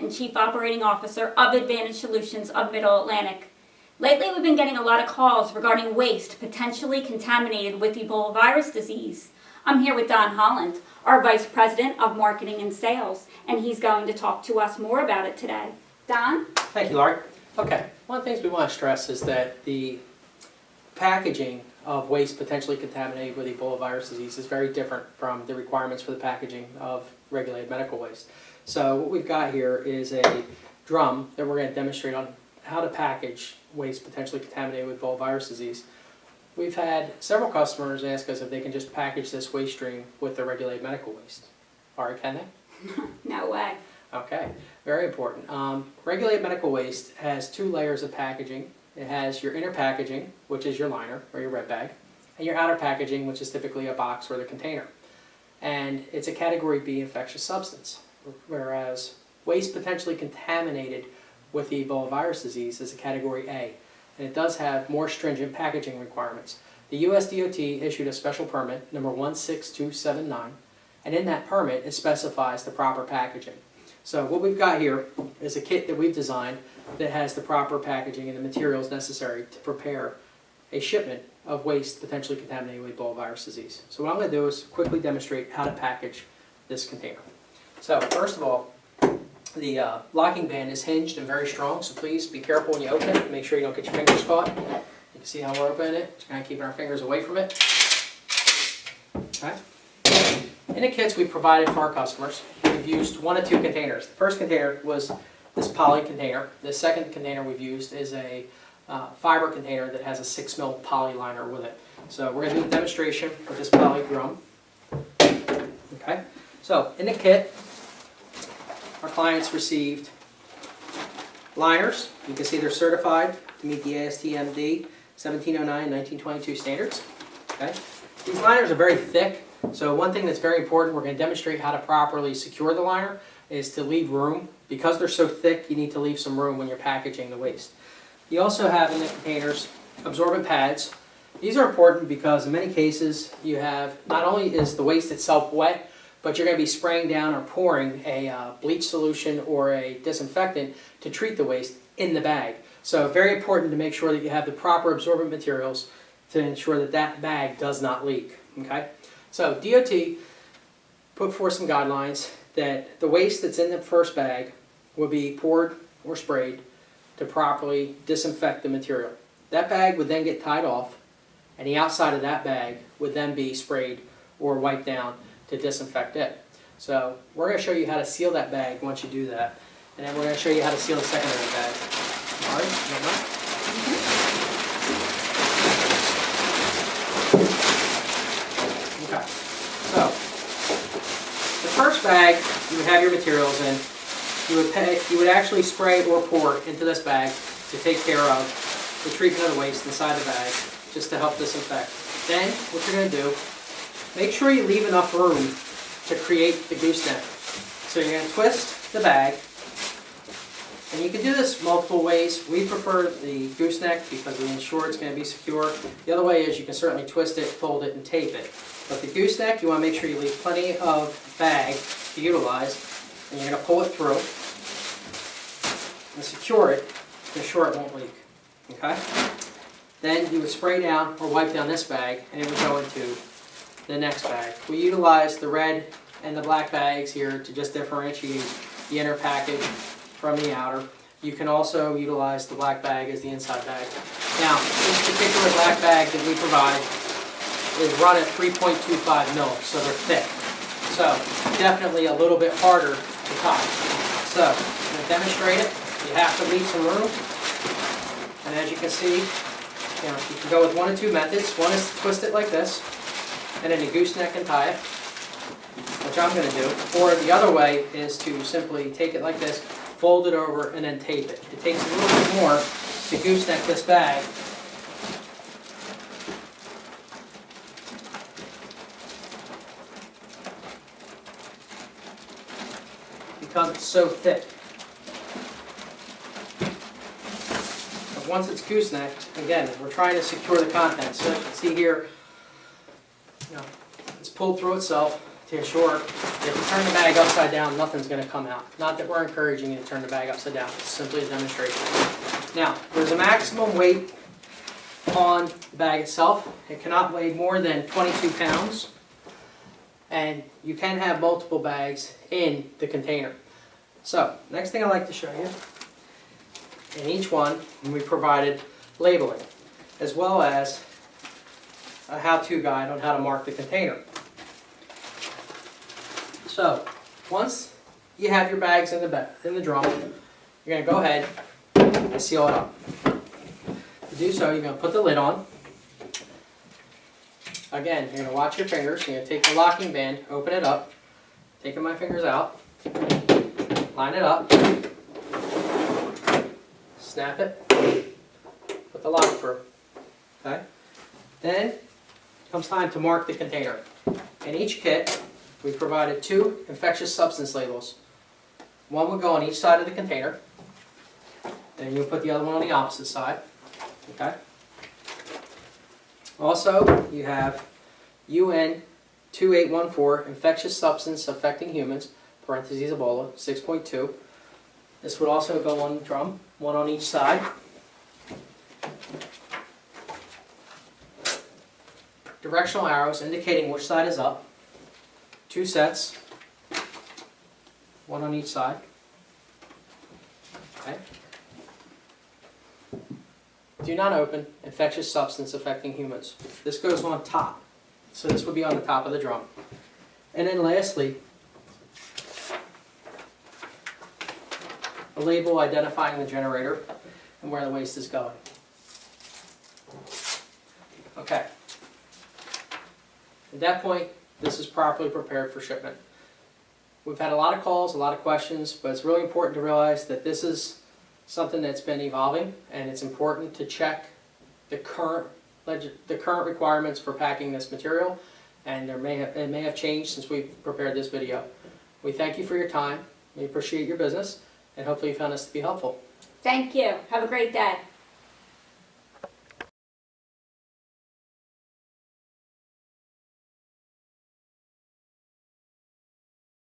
and Chief Operating Officer of Advant-Edge Solutions of Middle Atlantic. Lately, we've been getting a lot of calls regarding waste potentially contaminated with Ebola Virus Disease. I'm here with Don Holland, our Vice President of Marketing and Sales, and he's going to talk to us more about it today. Don? Thank you, Laurie. Okay, one of the things we want to stress is that the packaging of waste potentially contaminated with Ebola virus disease is very different from the requirements for the packaging of regulated medical waste. So what we've got here is a drum that we're going to demonstrate on how to package waste potentially contaminated with Ebola virus disease. We've had several customers ask us if they can just package this waste stream with their regulated medical waste. All right, can they? No way. Okay, very important. Regulated medical waste has two layers of packaging. It has your inner packaging, which is your liner or your red bag, and your outer packaging, which is typically a box or the container. And it's a Category B infectious substance, whereas waste potentially contaminated with the Ebola virus disease is a Category A, and it does have more stringent packaging requirements. The US DOT issued a special permit, number 16279, and in that permit it specifies the proper packaging. So what we've got here is a kit that we've designed that has the proper packaging and the materials necessary to prepare a shipment of waste potentially contaminated with Ebola virus disease. So what I'm going to do is quickly demonstrate how to package this container. So first of all, the locking band is hinged and very strong, so please be careful when you open it. Make sure you don't get your fingers caught. You can see how we're opening it. Just kind of keeping our fingers away from it. Okay. In the kits we provided for our customers, we've used one of two containers. The first container was this poly container. The second container we've used is a fiber container that has a 6 mil poly liner with it. So we're going to do a demonstration with this poly drum. Okay. So in the kit, our clients received liners. You can see they're certified to meet the ASTM 1709 and 1922 standards. Okay. These liners are very thick. So one thing that's very important, we're going to demonstrate how to properly secure the liner, is to leave room. Because they're so thick, you need to leave some room when you're packaging the waste. You also have in the containers absorbent pads. These are important because in many cases you have, not only is the waste itself wet, but you're going to be spraying down or pouring a bleach solution or a disinfectant to treat the waste in the bag. So very important to make sure that you have the proper absorbent materials to ensure that that bag does not leak. Okay? So DOT put forth some guidelines that the waste that's in the first bag will be poured or sprayed to properly disinfect the material. That bag would then get tied off, and the outside of that bag would then be sprayed or wiped down to disinfect it. So we're going to show you how to seal that bag once you do that, and then we're going to show you how to seal the secondary bag. All right? Okay. So the first bag you would have your materials in. You would actually spray or pour into this bag to take care of the treatment of the waste inside the bag, just to help disinfect. Then, what you're going to do, make sure you leave enough room to create the gooseneck. So you're going to twist the bag, and you can do this multiple ways. We prefer the gooseneck because we ensure it's going to be secure. The other way is you can certainly twist it, fold it, and tape it. But the gooseneck, you want to make sure you leave plenty of bag to utilize. And you're going to pull it through and secure it to ensure it won't leak. Okay? Then you would spray down or wipe down this bag, and it would go into the next bag. We utilize the red and the black bags here to just differentiate the inner package from the outer. You can also utilize the black bag as the inside bag. Now, this particular black bag that we provide is run at 3.25 mil, so they're thick. So, definitely a little bit harder to tie. So, I'm going to demonstrate it. You have to leave some room. And as you can see, you can go with one of two methods. One is to twist it like this, and then a gooseneck and tie it, which I'm going to do. Or the other way is to simply take it like this, fold it over, and then tape it. It takes a little bit more to gooseneck this bag. Because it's so thick. But once it's goosenecked, again, we're trying to secure the contents. So you can see here, it's pulled through itself to ensure If you turn the bag upside down, nothing's going to come out. Not that we're encouraging you to turn the bag upside down. It's simply a demonstration. Now, there's a maximum weight on the bag itself. It cannot weigh more than 22 pounds. And you can have multiple bags in the container. So, next thing I'd like to show you, in each one, we provided labeling, as well as a how-to guide on how to mark the container. So, once you have your bags in the drum, you're going to go ahead and seal it up. To do so, you're going to put the lid on. Again, you're going to watch your fingers. You're going to take the locking band, open it up, taking my fingers out, line it up, snap it, put the lock through. Okay? Then comes time to mark the container. In each kit, we provided 2 infectious substance labels. One would go on each side of the container. Then you'll put the other one on the opposite side. Okay? Also, you have UN 2814, infectious substance affecting humans, parentheses Ebola, 6.2. This would also go on the drum, one on each side. Directional arrows indicating which side is up. 2 sets, one on each side. Okay. Do not open, infectious substance affecting humans. This goes on top. So this would be on the top of the drum. And then lastly, a label identifying the generator and where the waste is going. Okay. At that point, this is properly prepared for shipment. We've had a lot of calls, a lot of questions, but it's really important to realize that this is something that's been evolving, and it's important to check the current requirements for packing this material, and it may have changed since we prepared this video. We thank you for your time. We appreciate your business, and hopefully you found this to be helpful. Thank you. Have a great day.